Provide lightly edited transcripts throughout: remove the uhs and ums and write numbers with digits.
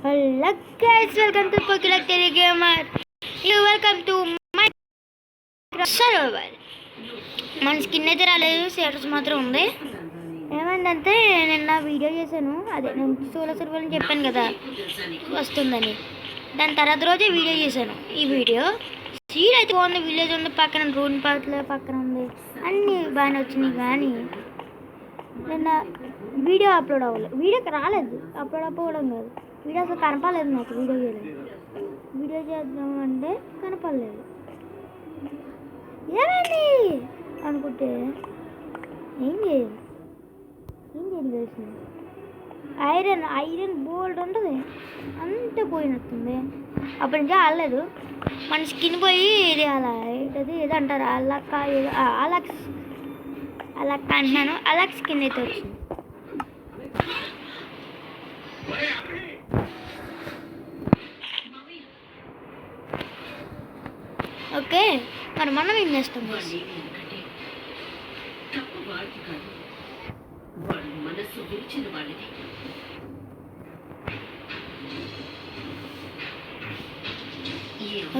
Hello guys, welcome to Pokilla Telegamer. You welcome to Minecraft server. మన skin అయితే రాలేదు, status మాత్రం ఉంది. ఏమైందంటే నేను నా వీడియో చేశాను, అదే నేను సోలో సర్వర్ అని చెప్పాను కదా వస్తుందని. దాని తర్వాత రోజే వీడియో చేశాను. ఈ వీడియో సీడ్ అయితే బాగుంది, విలేజ్ ఉంది, పక్కన రూన్ పార్క్లో పక్కన ఉంది, అన్నీ బాగానే వచ్చినాయి. కానీ నిన్న వీడియో అప్లోడ్ అవ్వలేదు, వీడియోకి రాలేదు, అప్లోడ్ అవ్వడం కాదు, వీడియో అసలు కనపడలేదు నాకు. వీడియో చేద్దామంటే కనపడలేదు. ఏమైంది అనుకుంటే ఏం చేయాలి తెలిసింది. ఐరన్ బోల్డ్ ఉంటుంది, అంతే పోయినట్టుంది. అప్పటి నుంచి ఆడలేదు. మన స్కిన్ పోయి ఇది అలా ఏంటది ఏదో అంటారు, అలక్స్ అంటున్నాను, అలక్స్ స్కిన్ అయితే వచ్చింది. ఓకే, మరి మనం ఏం చేస్తాం?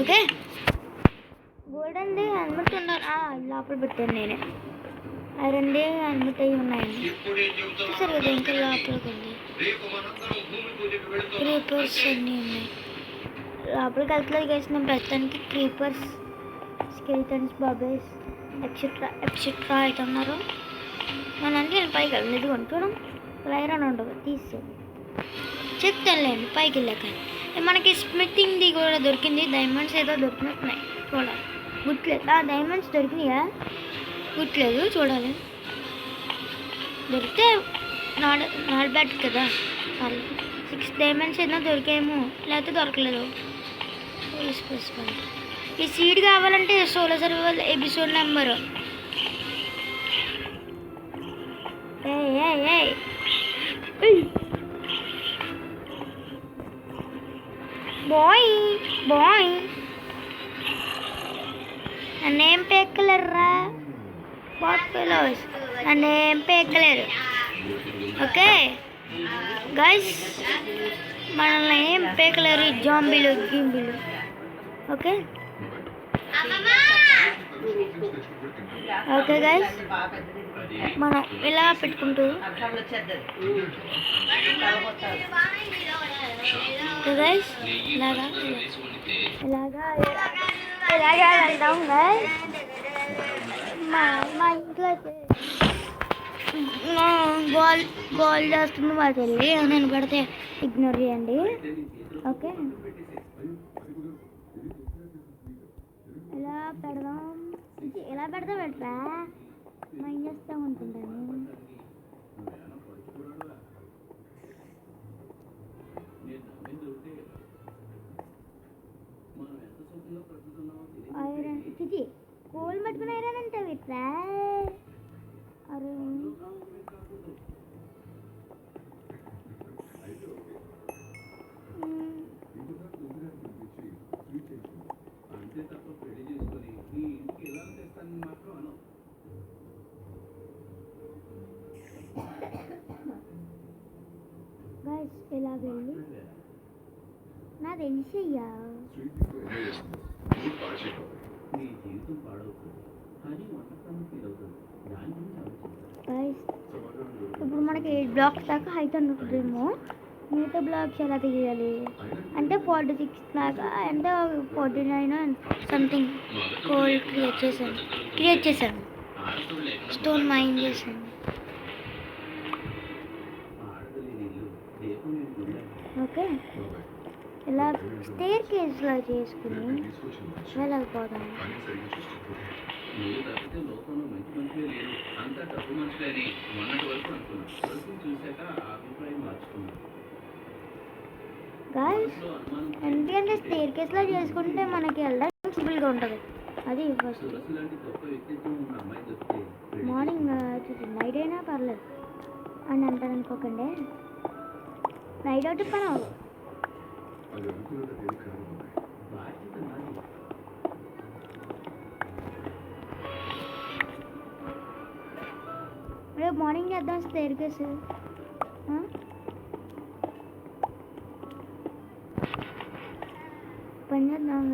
ఓకే, గోల్డెన్ డే హెల్మెట్ ఉన్నారు లోపల పెట్టాను నేనే. ఐరన్ డే హెల్మెట్ అవి ఉన్నాయండి, చూసారు కదా. ఇంకా లోపలికి ఉంది, క్రీపర్స్ అన్నీ ఉన్నాయి. లోపలికి వెళ్తలేదు గైస్. నేను ప్రస్తుతానికి క్రీపర్స్, స్కెలిటన్స్, బాబేస్ ఎక్సెట్రా అయితే ఉన్నారు. మన అంటే నేను పైకి వెళ్ళను. ఇది కొనుక్కోవడం ఐరన్ ఉండదు, తీసి చెప్తానులేండి పైకి వెళ్ళాక. మనకి స్మితింగ్ది కూడా దొరికింది, డైమండ్స్ ఏదో దొరికినట్టున్నాయి చూడాలి. గుట్లేదు, డైమండ్స్ దొరికినాయా? గుట్లేదు, చూడాలి. దొరికితే నాట్ బ్యాడ్ కదా. 6 డైమండ్స్ ఏదో దొరికాయేమో, లేకపోతే దొరకలేదు. ఈ సీడ్ కావాలంటే solo survival episode number boy నన్నేం పెక్కలేరురా బాట్ ఫెలోస్, నన్నేం పెక్కలేరు. ఓకే గైస్, మనల్ని ఏం పెక్కలేరు జాంబీలు గింబీలు. ఓకే ఓకే గైస్, మనం ఇలా పెట్టుకుంటూ గైస్ ఇలాగా వెళ్దాం గైస్. మా ఇంట్లో అయితే గోల్ చేస్తుంది మా తల్లి, నేను పెడితే ఇగ్నోర్ చేయండి. ఓకే, ఎలా పెడతా పెట్టరా మైండ్ చేస్తూ ఉంటుంటాను. ఐరన్ చిచి కోల్ పట్టుకుని ఐరన్ అంటే పెట్టరా. అరే గైస్, ఇలా వెళ్ళి నా తెలిసయ్యా గైస్. ఇప్పుడు మనకి 8 బ్లాక్స్ దాకా హైట్ అనుకుంటుందేమో. మిగతా బ్లాక్స్ ఎలా తీయాలి అంటే 46 దాకా, అంటే 49 సంథింగ్ కోల్ క్రియేట్ చేశాను, స్టోన్ మైన్ చేశాను. ఓకే, ఇలా స్టేర్ కేజ్లో చేసుకుని వెళ్ళకపోదాం. గైస్, ఎందుకంటే స్టేర్ కేజ్లో చేసుకుంటే మనకి వెళ్ళడానికి సింపుల్గా ఉంటుంది. అది ఫస్ట్ మార్నింగ్ నైట్ అయినా పర్లేదు అని అంటారు అనుకోకండి. నైట్ అవుట్ పని అవ్వదు. రేపు మార్నింగ్ చేద్దాం స్టేర్ కేసు. పని చేద్దాం.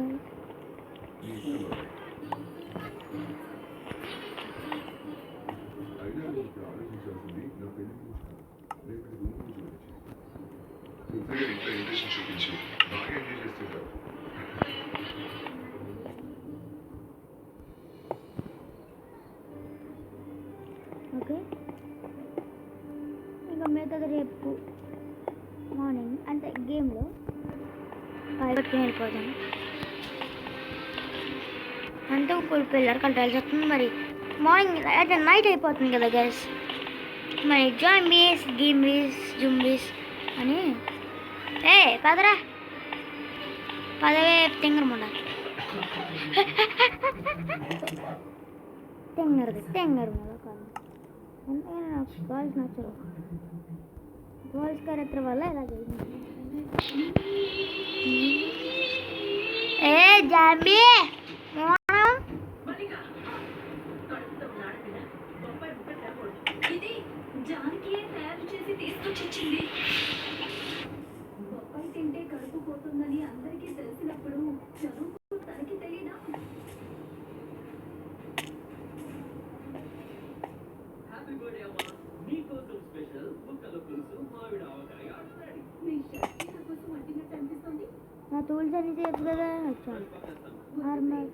ఓకే, ఇంకా మిగతాది రేపు మార్నింగ్ అంటే గేమ్లో పట్టుకుని వెళ్ళిపోతాను. అంటే ఇప్పుడు పిల్లలు కంట్రోల్ చేస్తుంది. మరి మార్నింగ్ అయితే నైట్ అయిపోతుంది కదా గైస్. మరి జాంబీస్ గేమ్బీస్ జుంబీస్ అని పదరా పదవే తెంగరముండ తెంగరముండ కాదు. ఎందుకని నాకు గర్ల్స్ నచ్చరు. గర్ల్స్ క్యారెక్టర్ వల్ల ఇలా జరిగింది. జాంబీ తయారు చేసి తీసుకొచ్చింది. బొప్పాయి తింటే కడుపు పోతుందని అందరికీ తెలిసినప్పుడు చదువు తనకి తెలియదా? హ్యాపీ బర్త్డే అమ్మా. నీకోసం స్పెషల్ ముక్కల పులుసు మామిడి ఆవకాయ రెడీ. మీ షర్ట్ నా కోసం అట్టినట్టు అనిపిస్తుంది. నా టూల్స్ అన్ని చేయొచ్చు కదా. నార్మల్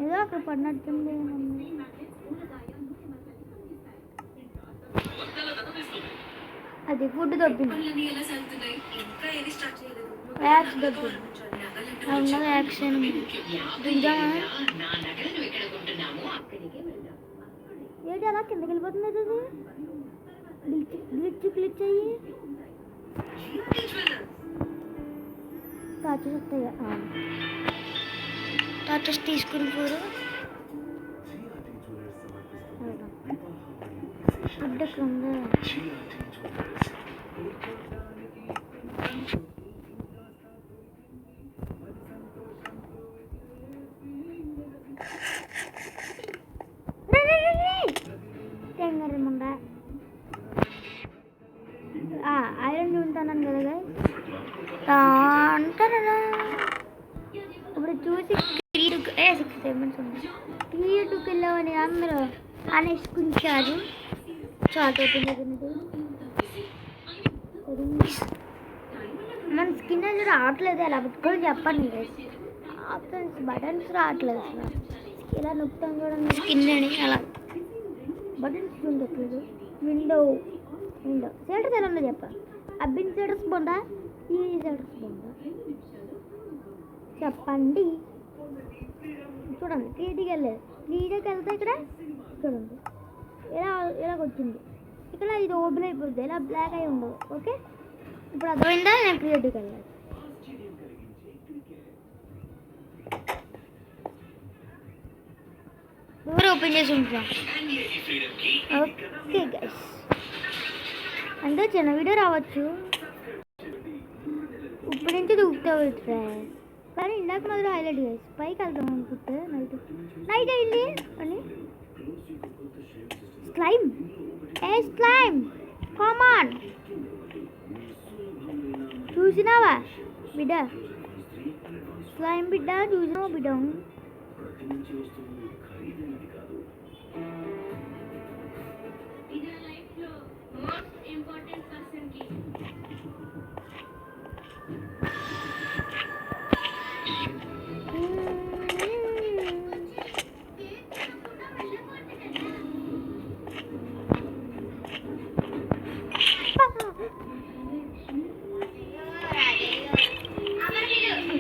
ఏదో అక్కడ పడినట్టుంది. అది ఫుడ్ దొబ్బింది. యాక్స్ దొబ్బింది. ఉన్నది యాక్షన్ దించామా ఏంటి అలా కిందకి వెళ్ళిపోతుంది. అది గ్లిచ్ అయ్యి టార్చెస్ వస్తాయి. టార్చెస్ తీసుకుని పోరు. ఫుడ్ ఎక్కడ ఉందా? తెంగరముండ ఐరన్ చూంటాను కదా. ఇప్పుడు చూసి 6 సెకండ్స్ ఉంది. 3-2కి వెళ్ళామని అందరూ అనేసుకుంటారు. చాలా మన స్కిన్ అనేది రావట్లేదు. ఎలా పెట్టుకోవాలి చెప్పండి. ఆప్షన్స్ బటన్స్ రావట్లేదు అసలు. ఇలా నొక్కుతాం చూడండి స్కిన్ అని. అలా బటన్స్ చూడట్లేదు. విండో షేడర్స్ ఎలా ఉందో చెప్పాలి. అబ్బిన్ షేడర్స్ బాగుందా, ఈ షేడర్స్ బాగుందా చెప్పండి. చూడండి 3Dకి వెళ్ళలేదు. 3Dకి వెళ్తే ఇక్కడ ఉంది. ఇలా వచ్చింది. ఇక్కడ ఇది ఓపెన్ అయిపోతుంది. ఇలా బ్లాక్ అయి ఉండదు. ఓకే, ఇప్పుడు అర్థమైందా? నేను క్రియేటివ్కి వెళ్ళాలి. ఎవరు ఓపెన్ చేసి ఉంటున్నాం. ఓకే గైస్, అంటే చిన్న వీడియో రావచ్చు. ఇప్పుడు నుంచి దూకుతా కానీ ఇందాక మొదలు హైలైట్ గైస్. పైకి వెళ్తాం అనుకుంటే నైట్ అయింది అని. స్లైమ్ కామన్ చూసినావా బిడ్డ? స్లైమ్ బిడ్డ చూసినావా బిడ్డ?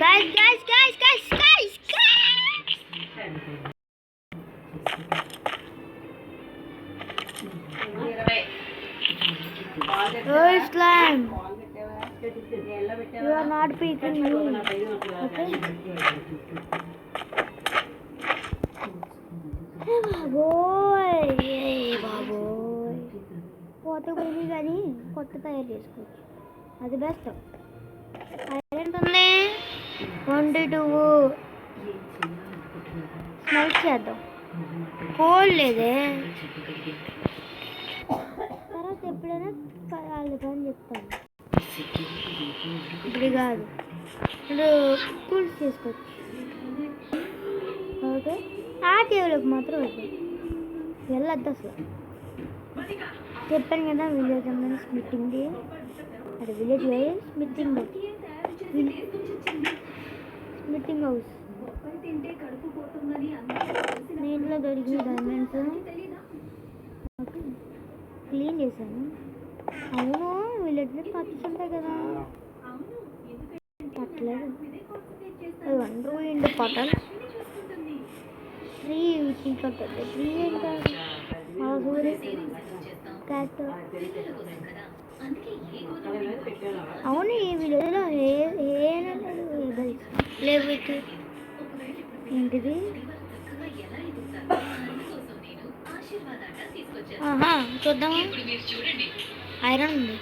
Guys. Oh, slime. You are not peeking me. Okay. బాబోయ్ పోత పోయి కానీ కొత్త తయారు చేసుకోవచ్చు. అది బెస్ట్. ఐరన్ ఉంది 22. స్మెల్ చేద్దాం. కోల్డ్ లేదే. తర్వాత ఎప్పుడైనా పని చెప్తాను. ఇప్పుడు కాదు. కూల్స్ చేసుకోవచ్చు. ఓకే, ఆ కేవలం మాత్రం వద్దు, వెళ్ళొద్దు అసలు. చెప్పాను కదా విలేజ్ అన్నది స్మిట్టింగ్, అది విలేజ్ స్మిట్టింగ్ స్మిట్టింగ్ హౌస్. నీటిలో దొరికిన డైమండ్స్ క్లీన్ చేశాను. అవును, విలేజ్లో పచ్చస్ ఉంటాయి కదా, పట్టలేదు. అది వండర్ ఇండి పట్టాలి. ట్రీ పట్టద్దు, ట్రీ ఏం కాదు, సూర్య క్యాట్. అవును, ఈ విలేజ్లో లేవు. ఏంటిది? చూద్దామా, ఐరన్ ఉంది.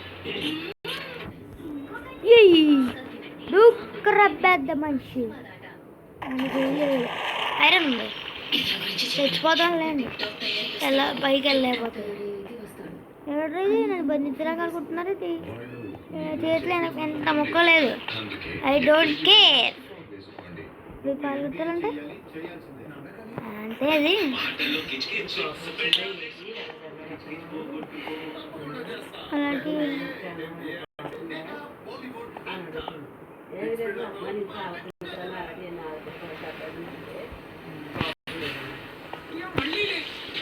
పెద్ద మనిషి ఐరన్ ఉంది, చచ్చిపోతాను లేండి. పైకి వెళ్ళలేకపోతుంది. ఎవరైతే నన్ను బంధించరాకనుకుంటున్నారు, చేతిలో ఎంత మొక్క లేదు. I don't care. పాల్గొట్టాలంటే అంతే. అది అలాంటి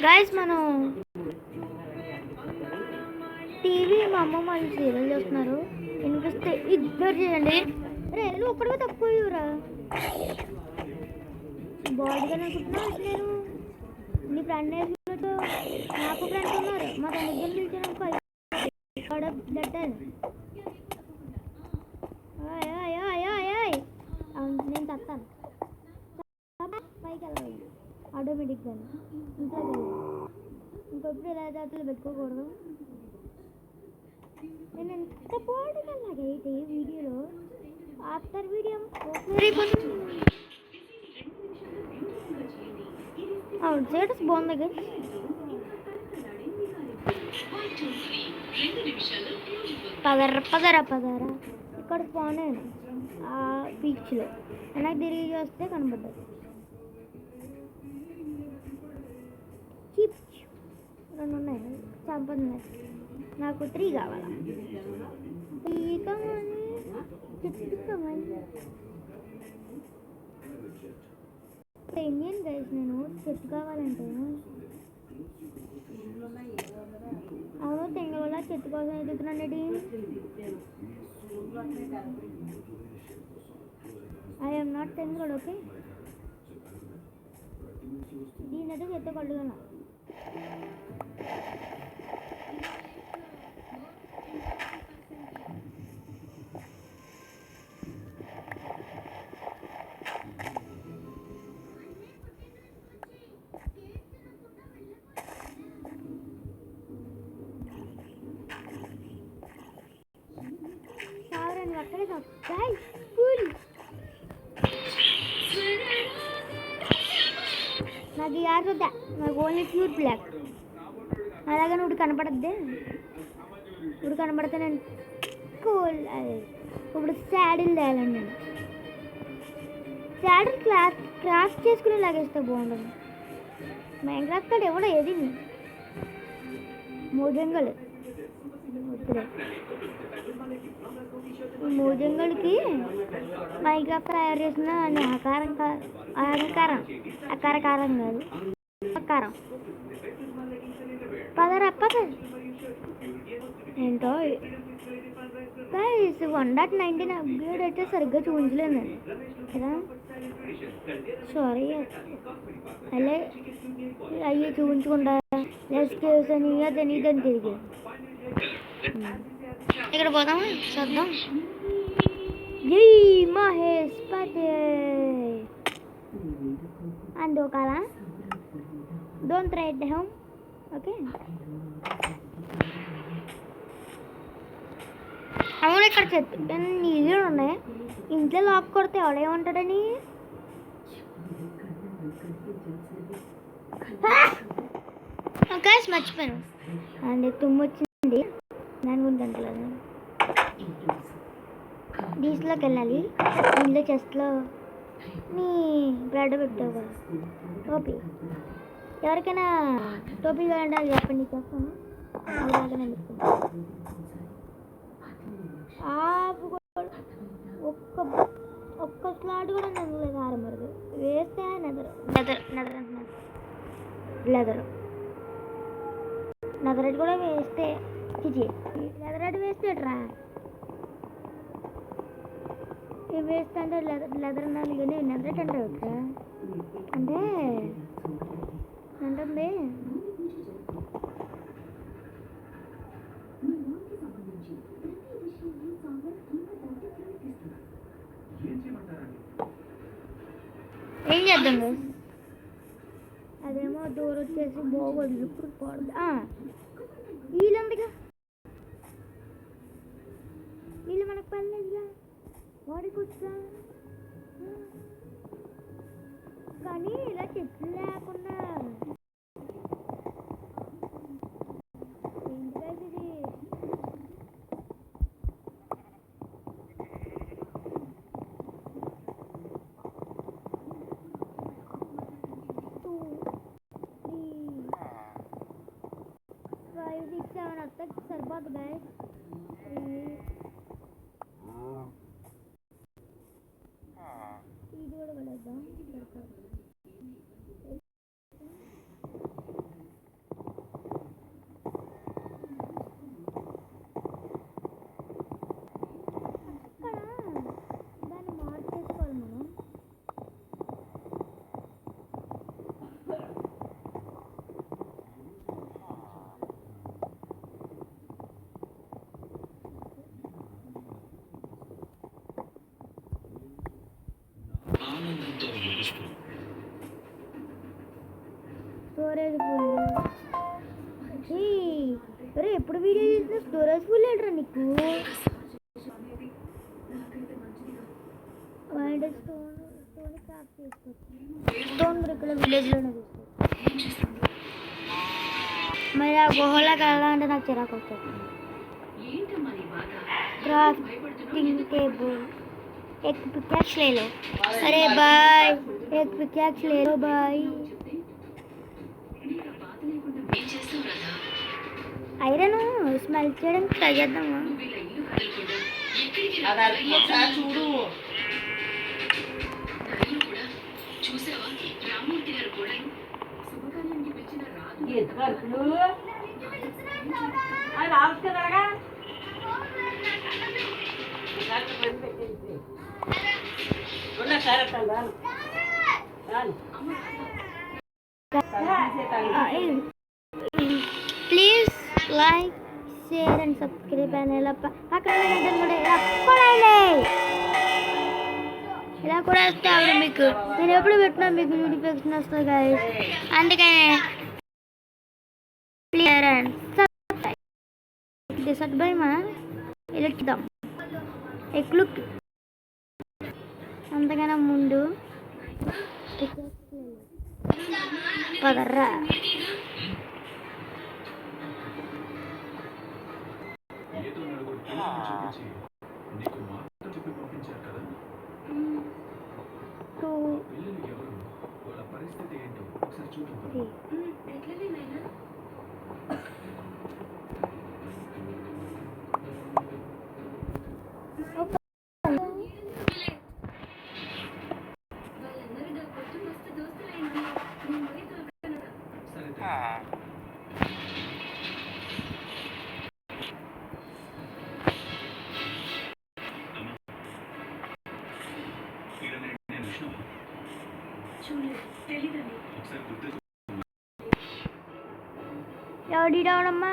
గాయస్, మనం టీవీ మా అమ్మ వాళ్ళు సీరియల్ చూస్తున్నారు, వినిపిస్తే ఇద్దరు చేయండి. రే నువ్వు ఒక్కడిగా తక్కువరా, బాడీగా అనుకుంటున్నా. నేను నీ ఫ్రెండ్ వేసుకుంటూ నాకు ఫ్రెండ్స్ ఉన్నారు, మా తల్లిదండ్రులు పిలిచినాక నేను తస్తాను. పైకి వెళ్ళాలి ఆటోమేటిక్గా, ఇంట్లోకి వెళ్ళాలి. ఇంకొప్పుడు ఇలా జాతలు పెట్టుకోకూడదు. నేను ఎంత బాడీగా అలాగైతే వీడియోలో ఆఫ్టర్ వీడియో అవును స్టేటస్ బాగుంది కదా. పదరా ఇక్కడ స్పాన్ అయ్యాను ఆ బీచ్లో. వెనక్కి తిరిగి వస్తే కనబడ్డది. రెండు ఉన్నాయి, సంపద నాకు 3 కావాలా. ఇండియన్ గైస్, నేను చెట్టు కావాలంటే అవును తెంగ వల్ల చెట్టు కోసం ఎదుగుతున్నాండి. ఐఎమ్ నాట్ తెంగడు. ఓకే, దీని అయితే చెత్త కట్టుకున్నా. నాకు యాడ్ వద్దా, నాకు ఓన్లీ ప్యూర్ బ్లాక్. అలాగే నువ్వు కనపడద్దే, ఇప్పుడు కనపడితే నేను కూల్. ఇప్పుడు శాడిల్ తేయాలండి. నేను శాడిల్ క్రాఫ్ట్ చేసుకుని లాగేస్తే బాగుంటుంది. మైన్క్రాఫ్ట్ కార్డ్ ఎవడో ఏది మోజంగల్ ఇప్పుడే మోజంగల్కి మైన్క్రాఫ్ట్ తయారు చేసిన అహంకారం కాదు అకారం. పద ఏంటో గైస్ 1.19 అప్గ్రేడ్ అయితే సరిగ్గా చూపించలేదు కదా, సారీ. అలా అయ్యి చూపించకుండా ఎస్కేవ్స్ అని అదని ఇదని తిరిగి ఇక్కడ పోదామా చూద్దాం. జై మహేష్ పటే అందుకల don't try at home. Okay, అవును ఇక్కడ చెట్టు నీళ్ళు ఉన్నాయి. ఇంట్లో లాక్ కొడితే ఎవడేమంటాడని. గాయ్స్ మర్చిపోయాను అండ్ తుమ్ము వచ్చింది, దాని గురించి అంటలేదు. డీస్లోకి వెళ్ళాలి. దీనిలో చెస్ట్లో నీ బ్రెడ్ పెట్టావు కదా టోపీ. ఎవరికైనా టోపీ కావాలంటే అది చెప్పండి, చేస్తాను. ఒక్క ఒక్క స్లాట్ కూడా నెదలేదు. ఆరమరదు వేస్తే నెదరెడ్ కూడా వేస్తే నెదరెడ్ వేస్తే రా ఇవి వేస్తే అంటే లెదర్ అన్నాను కానీ నెదరెడ్ అంటే అంటే ఉంటుంది. ఏం చేద్దాం? అదేమో డోర్ వచ్చేసి బాగోదు, ఇప్పుడు పోదు. వీళ్ళందుగా వీళ్ళు మనకు పర్లేదుగా, వాడికి వచ్చా. కానీ ఇలా చెట్లు లేకుండా ఏంటిది? సరిపోదు గైస్. ఇది కూడా వెళ్ళేద్దాం. అక్కడ దాన్ని మార్చేసుకోవాలి మనం. Storage full. అరే ఎప్పుడు వీడియో చేసిన స్టోరేజ్ ఫుల్ ఏంట్రా నీకు? స్టోన్ క్రాఫ్ట్ చేసుకోవచ్చు. స్టోన్ బ్రిక్లో విలేజ్లోనే తీసుకోవచ్చు. మరి ఆ గుహలోకి వెళ్ళాలంటే నాకు చిరాకు వస్తుంది. క్రాఫ్టింగ్ టేబుల్ एक पिकैक्स ले लो. अरे बाय एक पिकैक्स ले लो भाई. ఐరన్ స్మెల్ చేయడానికి ట్రై చేద్దామా? Please like share and subscribe అని అక్కడ ఇలా కూడా వస్తే అప్పుడు మీకు నేను ఎప్పుడు పెట్టినా మీకు నోటిఫికేషన్ వస్తుంది గాయస్. అందుకని please and subscribe decide by మన ఎలక్కిద్దాం ఎక్లుక్. అంతకన్నా ముందు పదర్రా. ఎవడి రావడమ్మా?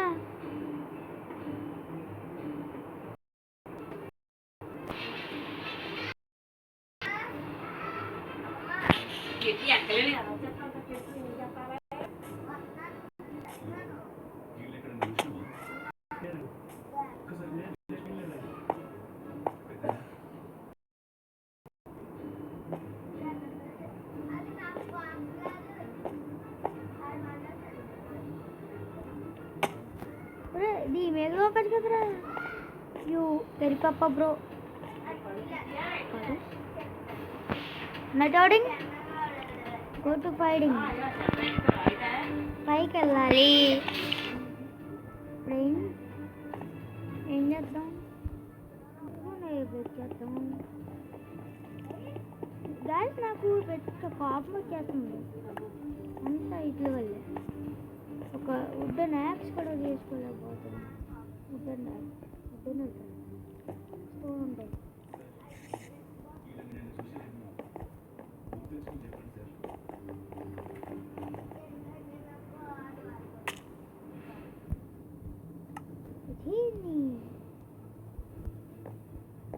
दी मेरे को कच कच रहा है यू तेरी पापा ब्रो మెథోడింగ్ గో టు ఫైడింగ్ పైకి వెళ్ళాలి. ఇప్పుడు ఏం చేద్దాం? చేద్దాం గాయస్. నాకు పెద్ద కోపం వచ్చేస్తుంది అంతా ఇట్ల వల్లే. ఒక వుడెన్ యాక్స్ కూడా చేసుకోలేకపోతున్నాను. వుడెన్ స్టోన్ ఉంటాయి.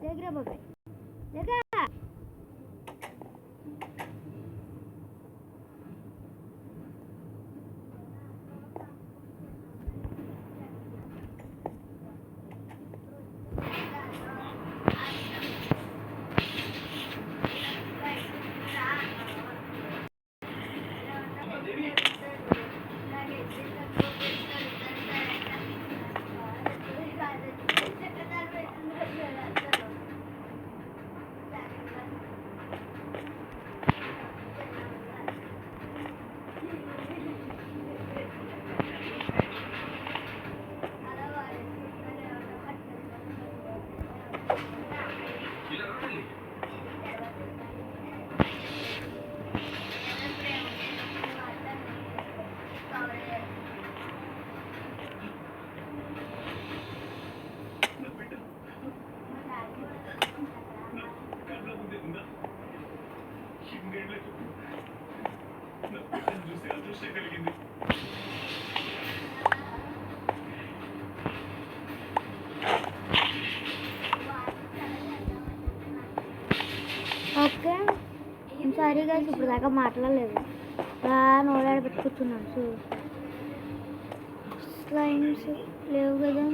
దగ్గర బాబాయ్ దగ్గర ఓకే. సారీ గాయస్, ఇప్పుడు దాకా మాట్లాడలేదు. నోడాడి పెట్టి కూర్చున్నాను. సో స్లైమ్స్ లేవు కదా.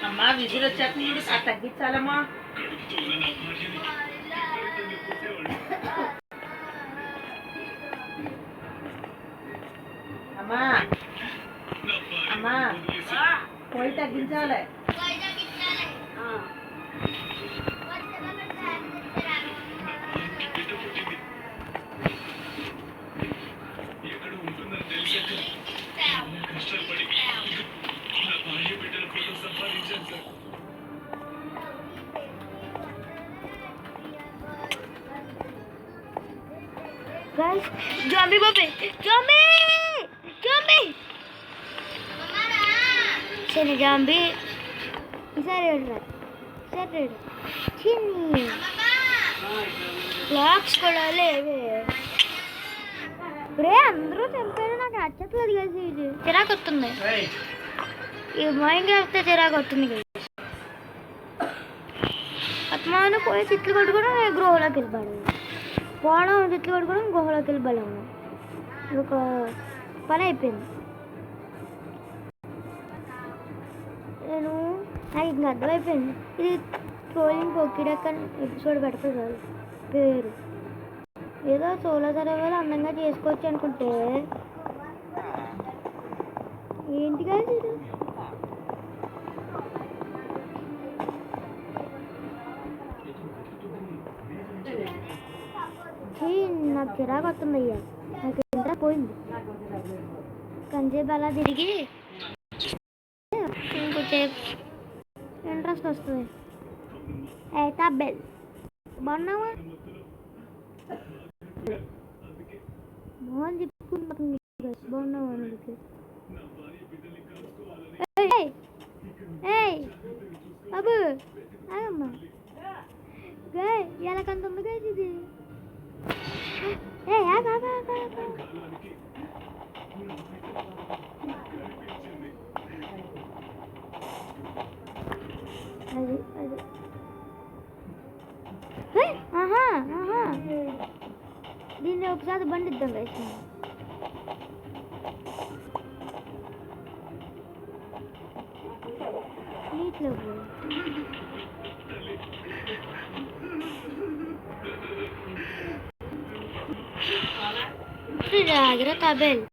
అమ్మా విజులు వచ్చేస్తుంది, తగ్గించాలమ్మా. అమ్మా అమ్మా పోయి తగ్గించాలి. Guys, zombie babe, zombie, zombie. Sini zombie. Sari udah, sari. Sini. Blocks కూడా లేవే. రే అందరూ చంపారు, నాకు నచ్చట్లేదు కదా. ఇది చిరాకు వస్తుంది. ఈ మైండ్ వస్తే చిరాకు వస్తుంది కదా. ఆత్మాను పోయి తిట్లు కొట్టుకుని గృహలోకి వెళ్ళిపోయాడు. పోవడం తిట్లు కొట్టుకోవడం గుహలోకి వెళ్ళిపోయాము. ఒక పని అయిపోయింది. నాకు ఇంకా అర్థమైపోయింది, ఇది ట్రోలింగ్ పొక్కిడక్క ఎపిసోడ్ పెడతారు చాలు పేరు. ఏదో సోలో సర్వేలు అందంగా చేసుకోవచ్చు అనుకుంటే ఏంటిగా ఇది. నాకు చిరాకు వస్తుంది అయ్యా, నాకు ఇంట్రెస్ట్ పోయింది. కంచేపు అలా తిరిగి ఇంకొంచేపు ఇంట్రెస్ట్ వస్తుంది. అయితే బెల్ బాగున్నావా? మోహన్ చెప్పుకుంటున్నాను బాగున్నావు అందుకే బాబు ఆగమ్మా గాయ్ ఎలా కంత ఉంది గాయ ఇది అది అది ఆహా ఆహా దీన్ని ఒకసారి బండి ఇద్దాం గైస్ నీటిలో జాగ్రత్త బెల్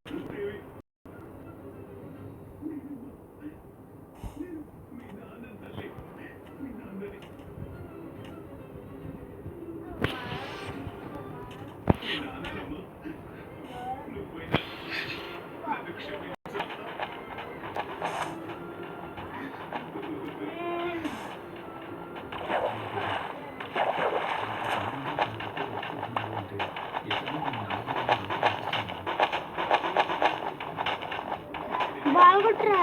బాగుట్రా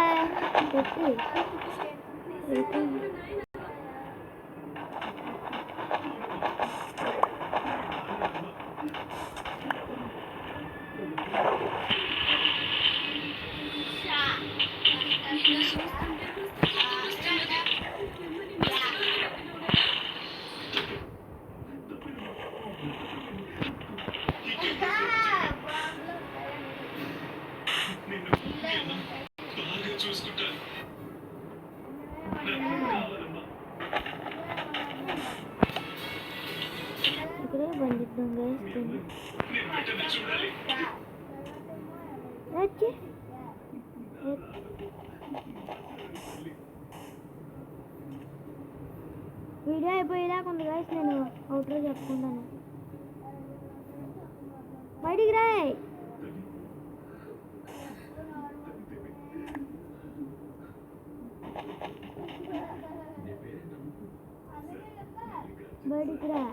ఇక్కడే బండిద్దాం వేస్తుంది వీడియో అయిపోయేదాకా ఉంది గాయస్ నేను అవుట్లో చెప్పుకుంటాను బయటికి రాయ్ బయటికి రా